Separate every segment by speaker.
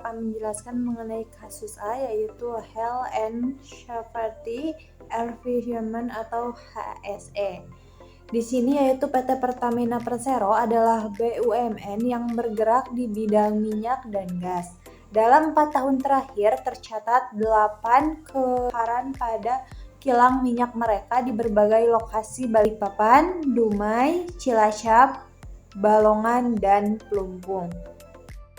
Speaker 1: akan menjelaskan mengenai kasus A, yaitu Health and Safety Environment atau HSE. Di sini yaitu PT Pertamina Persero adalah BUMN yang bergerak di bidang minyak dan gas. Dalam 4 tahun terakhir tercatat 8 kebakaran pada kilang minyak mereka di berbagai lokasi Balikpapan, Dumai, Cilacap, Balongan, dan Plumpung.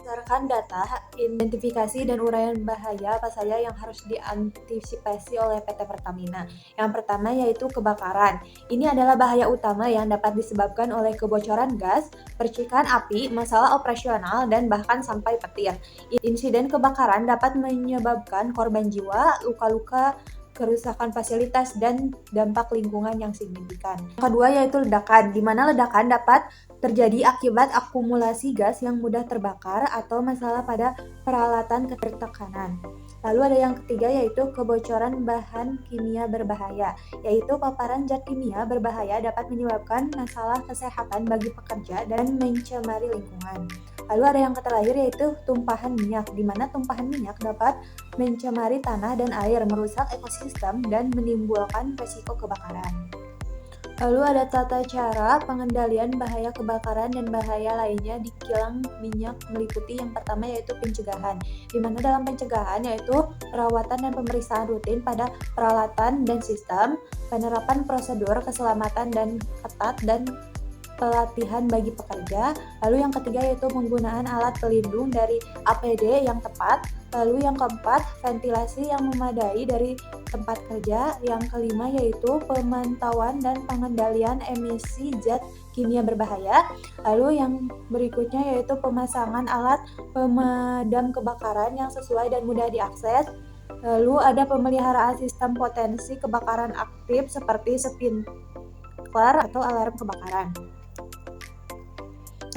Speaker 1: Berdasarkan data, identifikasi dan uraian bahaya apa saja yang harus diantisipasi oleh PT Pertamina. Yang pertama yaitu kebakaran. Ini adalah bahaya utama yang dapat disebabkan oleh kebocoran gas, percikan api, masalah operasional, dan bahkan sampai petir. Insiden kebakaran dapat menyebabkan korban jiwa, luka-luka, kerusakan fasilitas, dan dampak lingkungan yang signifikan. Yang kedua yaitu ledakan, di mana ledakan dapat terjadi akibat akumulasi gas yang mudah terbakar atau masalah pada peralatan ketertekanan. Lalu ada yang ketiga yaitu kebocoran bahan kimia berbahaya, yaitu paparan zat kimia berbahaya dapat menyebabkan masalah kesehatan bagi pekerja dan mencemari lingkungan. Lalu ada yang terakhir yaitu tumpahan minyak, di mana tumpahan minyak dapat mencemari tanah dan air, merusak ekosistem, dan menimbulkan risiko kebakaran. Lalu ada tata cara pengendalian bahaya kebakaran dan bahaya lainnya di kilang minyak meliputi yang pertama yaitu pencegahan, di mana dalam pencegahan yaitu perawatan dan pemeriksaan rutin pada peralatan dan sistem, penerapan prosedur keselamatan dan ketat, dan pelatihan bagi pekerja. Lalu yang ketiga yaitu penggunaan alat pelindung dari APD yang tepat. Lalu yang keempat, ventilasi yang memadai dari tempat kerja. Yang kelima yaitu pemantauan dan pengendalian emisi zat kimia berbahaya. Lalu yang berikutnya yaitu pemasangan alat pemadam kebakaran yang sesuai dan mudah diakses. Lalu ada pemeliharaan sistem potensi kebakaran aktif seperti sprinkler atau alarm kebakaran.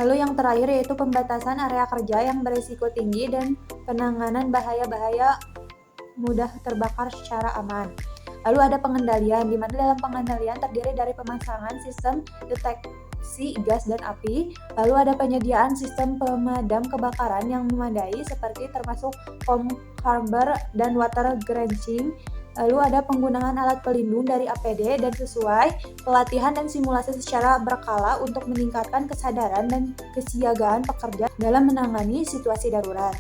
Speaker 1: Lalu yang terakhir yaitu pembatasan area kerja yang berisiko tinggi dan penanganan bahaya-bahaya mudah terbakar secara aman. Lalu ada pengendalian, di mana dalam pengendalian terdiri dari pemasangan sistem deteksi gas dan api. Lalu ada penyediaan sistem pemadam kebakaran yang memadai seperti termasuk foam harbor dan water drenching. Lalu ada penggunaan alat pelindung dari APD dan sesuai, pelatihan dan simulasi secara berkala untuk meningkatkan kesadaran dan kesiagaan pekerja dalam menangani situasi darurat.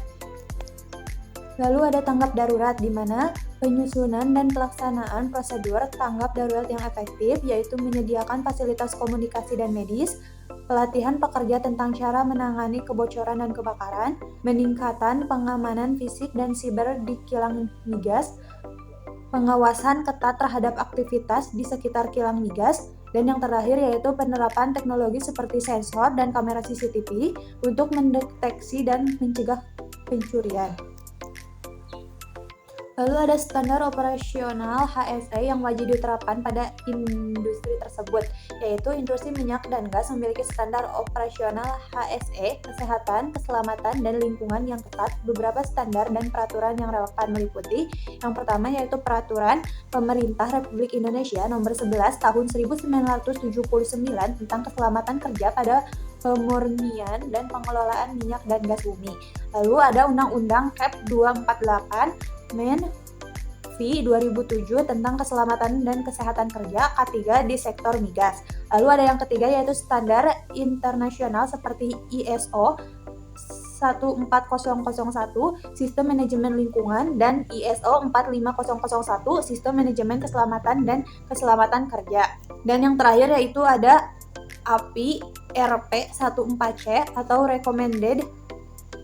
Speaker 1: Lalu ada tanggap darurat, di mana penyusunan dan pelaksanaan prosedur tanggap darurat yang efektif, yaitu menyediakan fasilitas komunikasi dan medis, pelatihan pekerja tentang cara menangani kebocoran dan kebakaran, meningkatkan pengamanan fisik dan siber di kilang migas, pengawasan ketat terhadap aktivitas di sekitar kilang migas, dan yang terakhir yaitu penerapan teknologi seperti sensor dan kamera CCTV untuk mendeteksi dan mencegah pencurian. Lalu ada standar operasional HSE yang wajib diterapkan pada industri tersebut, yaitu industri minyak dan gas memiliki standar operasional HSE, kesehatan, keselamatan, dan lingkungan yang ketat. Beberapa standar dan peraturan yang relevan meliputi yang pertama yaitu Peraturan Pemerintah Republik Indonesia Nomor 11 Tahun 1979 tentang keselamatan kerja pada pemurnian dan pengelolaan minyak dan gas bumi. Lalu ada Undang-Undang KEP 248 Men. V 2007 tentang keselamatan dan kesehatan kerja K3 di sektor migas. Lalu ada yang ketiga yaitu standar internasional seperti ISO 14001 Sistem Manajemen Lingkungan dan ISO 45001 Sistem Manajemen Keselamatan dan Keselamatan Kerja. Dan yang terakhir yaitu ada API RP 14C atau Recommended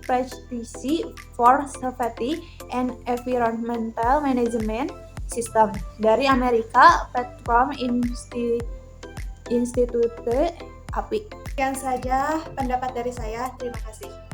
Speaker 1: Practices for Safety and Environmental Management System dari Amerika Petroleum Institute API. Sekian saja pendapat dari saya. Terima kasih.